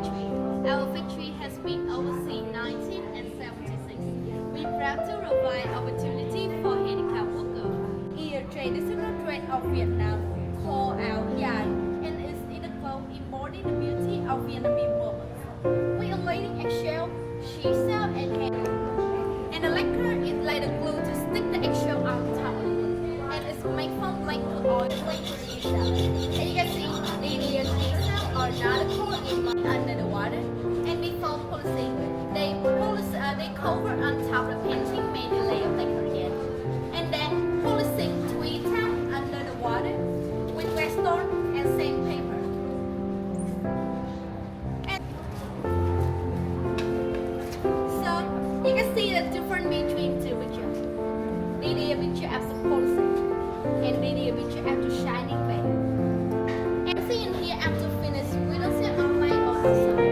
victory. Our victory has been overseen 1976. We proud to provide opportunity for handicapped workers. Here, traditional trade of Vietnam called Áo Dài and is integral embodying the beauty of Vietnamese women. We are laying eggshell, seashell, and hair. And the lacquer is like the glue to stick the eggshell on top. And it's made from lacquer or seashell. And you can see the seashell are not coated in mud under the water. And before polishing, they cover on top the painting made a layer of lacquer again. And then polishing 3 times under the water with redstone and sandpaper. So you can see the difference between two pictures. This picture after polishing and this picture after shining back. And see in here after finish, we don't see online or outside.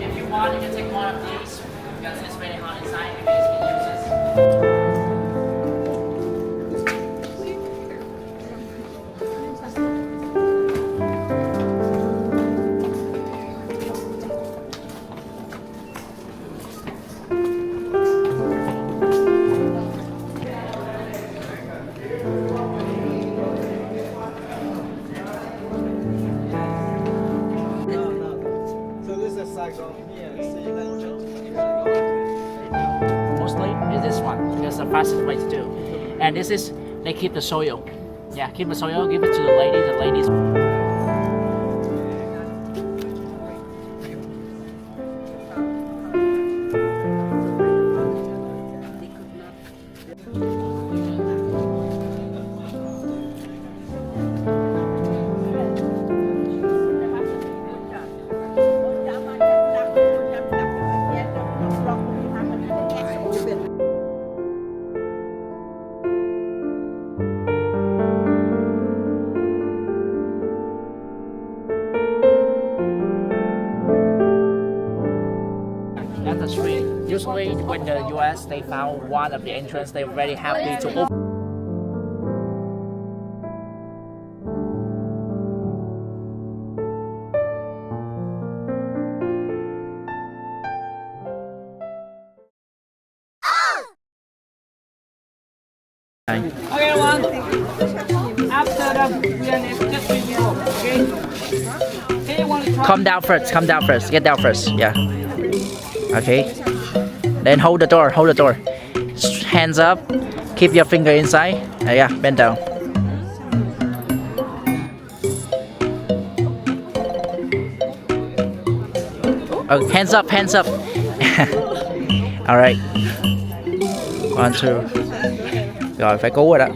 If you want, you can take one of these because it's very hot inside. You can use this. So this is Saigon here. See Mostly is this one because the fastest way to do. And this is they keep the soil. Yeah, keep the soil, give it to the ladies. The ladies. That's the street. Usually when the US they found one of the entrance, they're very happy to open. Okay, everyone. After the pianist, just review. Okay. Okay, you want to try? Come down first. Come down first. Get down first. Yeah. Okay. Then hold the door. Hold the door. Hands up. Keep your finger inside. Yeah. Bend down. Oh, hands up. Hands up. All right. 1, 2. Rồi phải cứu rồi đó.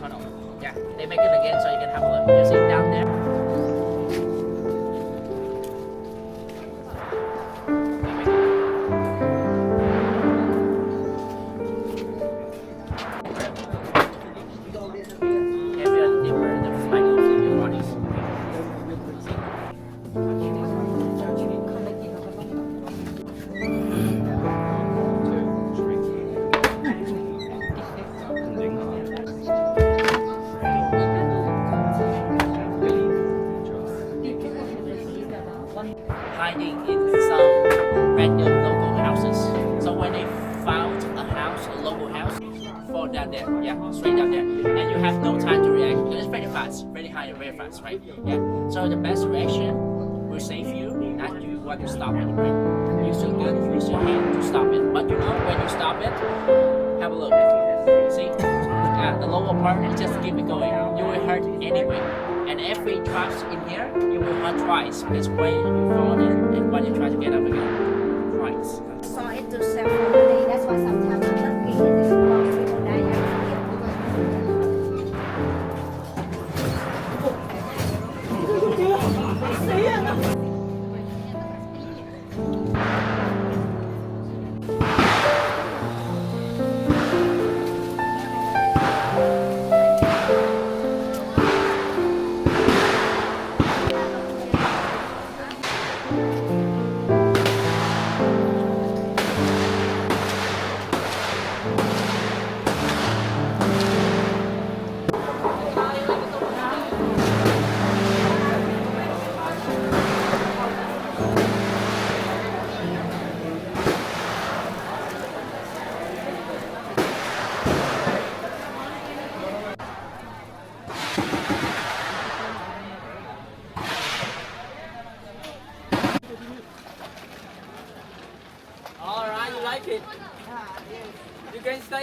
tunnel. Yeah, they make it again so you can have a look. You see down there? Hiding in some random local houses. So when they found a house, a local house, fall down there. Yeah, straight down there. And you have no time to react because it's very fast, very high and very fast, right? Yeah. So the best reaction will save you, not you want to stop it, right? Use your gun, use your hand to stop it. But you know when you stop it, have a look. See? Yeah, the lower part is just keep it going. You will hurt anyway. And every traps in here, you will hurt twice because when you fall in and when you try to get up again, twice. Saw it to several. That's why sometimes I'm not getting it. People die Alright, you like it? You can stay.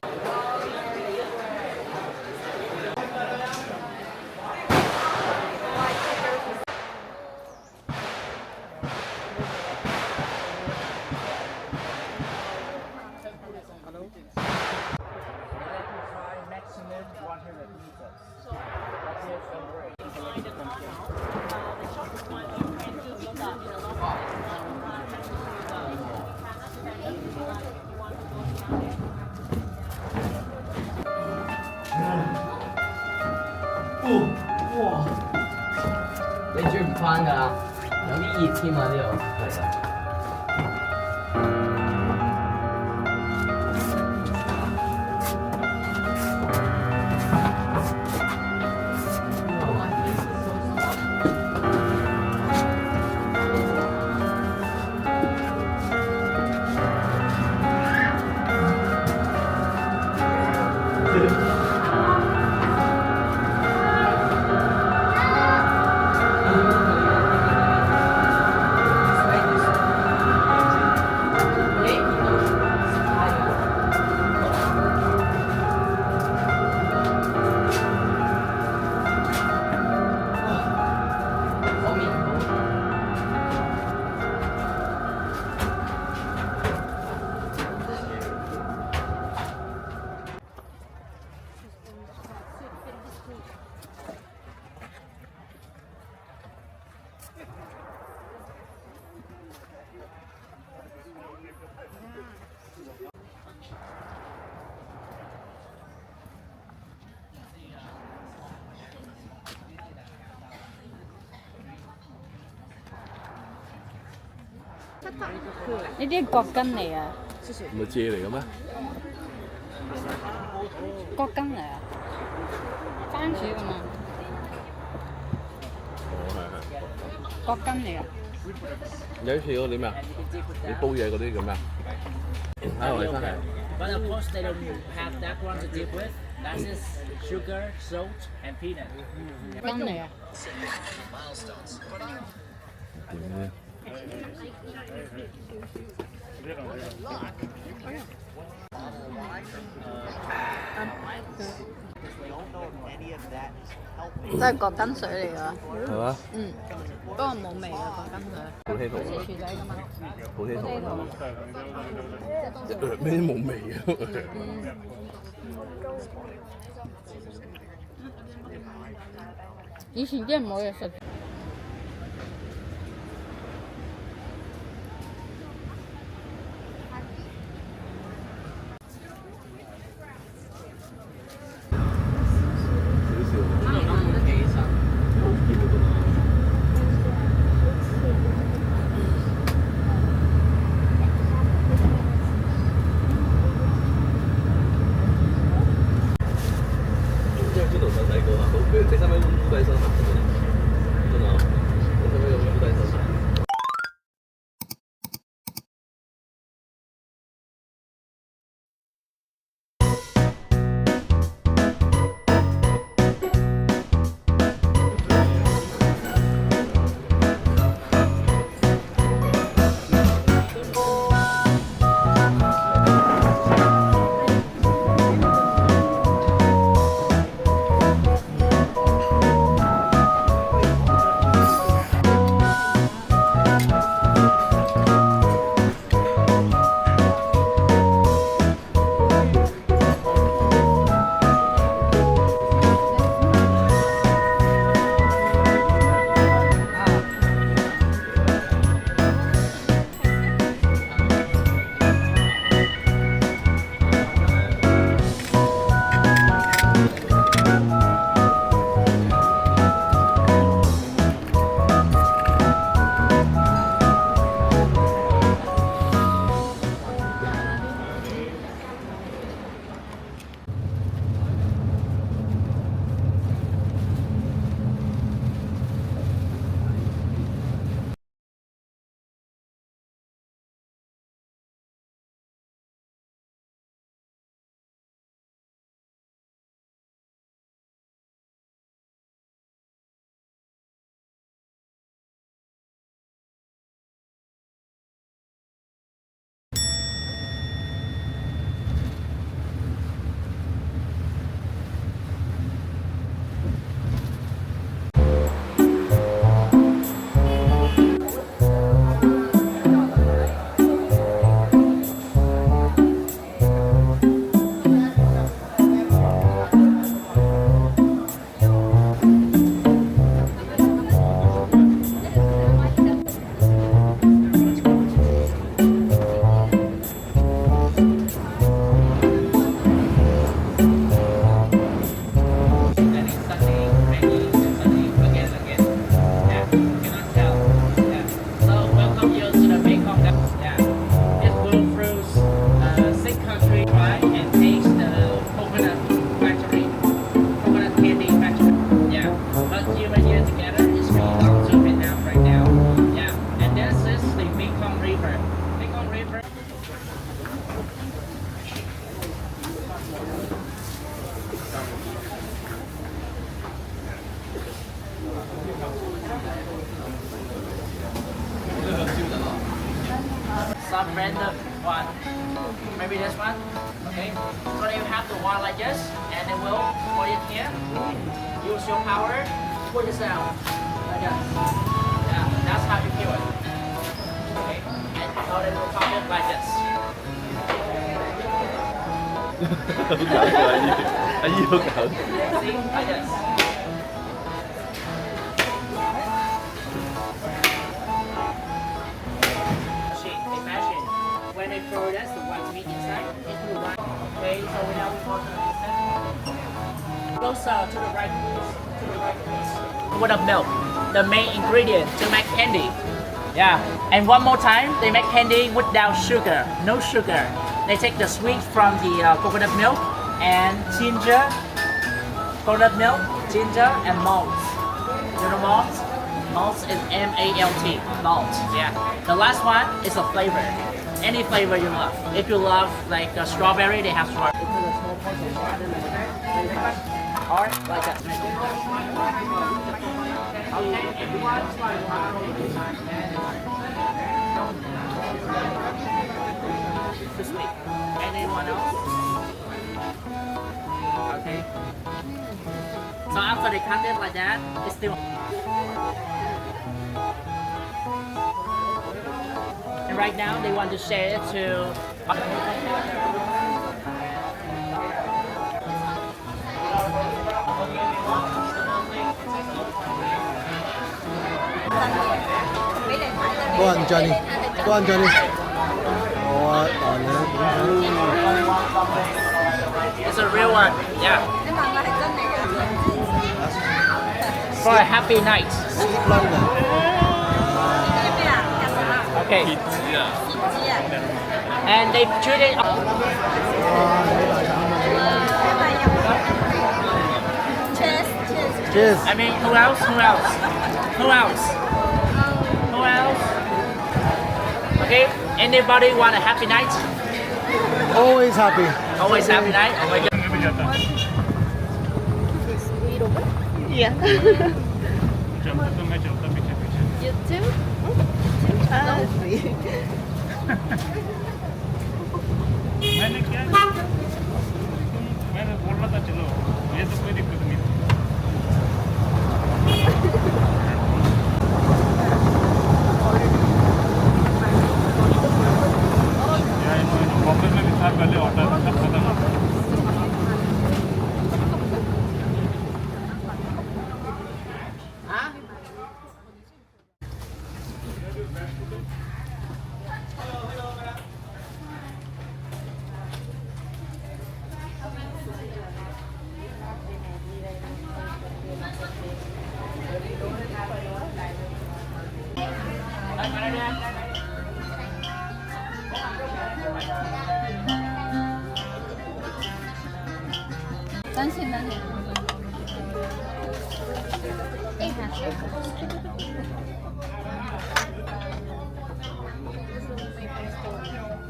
Maximum 100 meters.哇！你追唔翻㗎，有啲熱添啊呢度。係啊。呢啲係角根嚟啊！唔係借嚟嘅咩？角根嚟啊！番薯㗎嘛，哦，角根嚟啊！有一次嗰啲咩啊？你煲嘢嗰啲叫咩啊？啊，我哋翻嚟。 But of course they don't have that one to deal with. That is sugar, salt, and peanut. 根嚟啊！點咧？ 都係角根水嚟㗎。係嘛？嗯，不過冇味嘅角根水，好稀好似薯仔咁嘛。好稀好咩都冇味啊！以前啲人冇嘢食。因為邊度細個啊？你使唔使用烏雞身啊？真係，你使唔使用烏雞身啊？Some random one. Maybe this one. Okay. So you have the one like this, and then we'll put it here. Use your power. Put it down. Like that. Yeah, that's how you kill it. Okay. And so then we'll pop it like this. 阿姨好搞。 See? Like this. Imagine when they throw this, the white meat inside, it will run. Okay, so now we go to the next step. Closer to the right, please. To the right, please. With of milk, the main ingredient to make candy. Yeah, and one more time, they make candy without sugar, no sugar. They take the sweet from the coconut milk and ginger, coconut milk, ginger, and malt. You know malt? Malt is M-A-L-T, malt, yeah. The last one is a flavor, any flavor you love. If you love like strawberry, they have strawberry. They put a small portion or like that. Okay, everyone try to sweet. Anyone else? Okay. So after they cut it like that, it's still. And right now they want to share it to Go on, Johnny. Go on, Johnny. What on earth? It's a real one. Yeah. For a happy night. Sleep longer. Okay. And they treat it. Cheers. I mean, who else? Who else? Who else? Who else? Okay. Anybody want a happy night? Always happy. Always happy night. Oh my God. You too? मैंने क्या मैंने बोल रहा था चलो ये तो कोई दिक्कत नहीं ऑफिस में भी था पहले ऑर्डर सब खत्म हो गया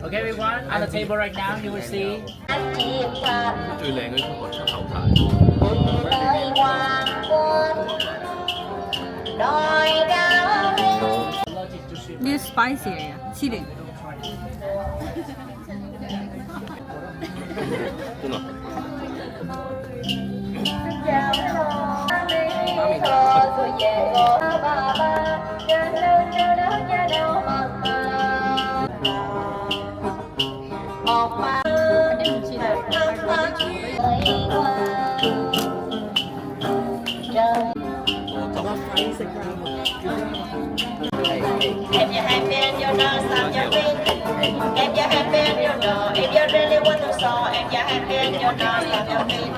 Okay, everyone. On the table right now, you will see. 最靚嗰啲同學出後台。 This spicy ya, chili. 真的。If you're happy and you know, stop your feet. If you're happy and you know, if you really want to soar, if you're happy and you know, stop your feet.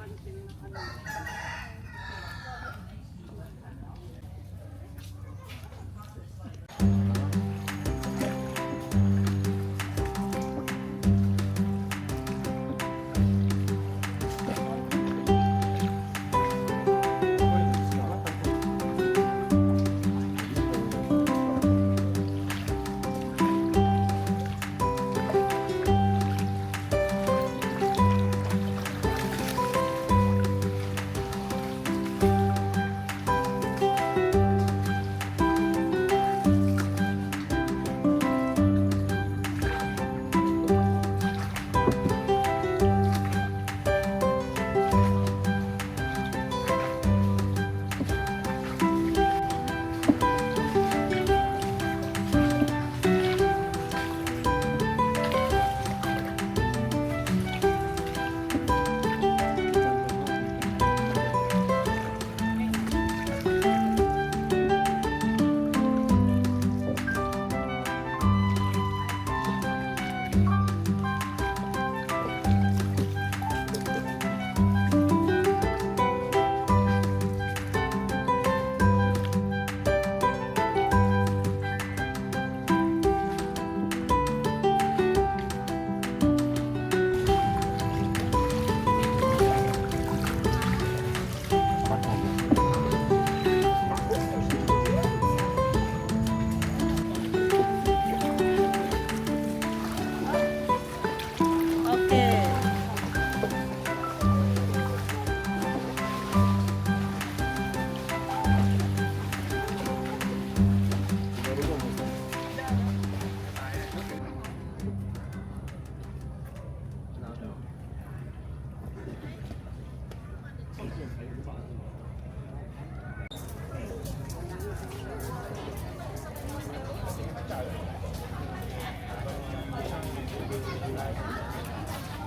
Thank you.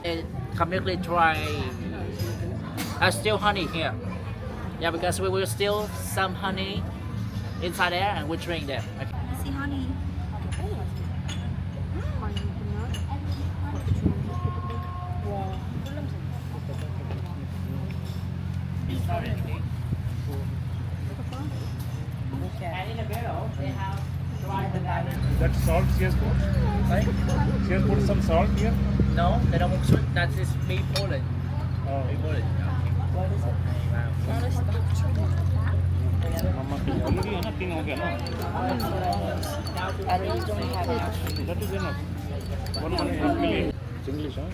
And come quickly try. Still honey here. Yeah, because we will steal some honey inside there and we drink there. Okay. See honey. And in the middle, they have dry banana. That salt she has put? Sorry? She has put some salt here? No, they don't want sweet. That is me Poland. Oh. Me Poland. Mama king already है ना, king हो गया ना? I really don't have enough. That is enough. 1 minute, 1 million. It's English, huh?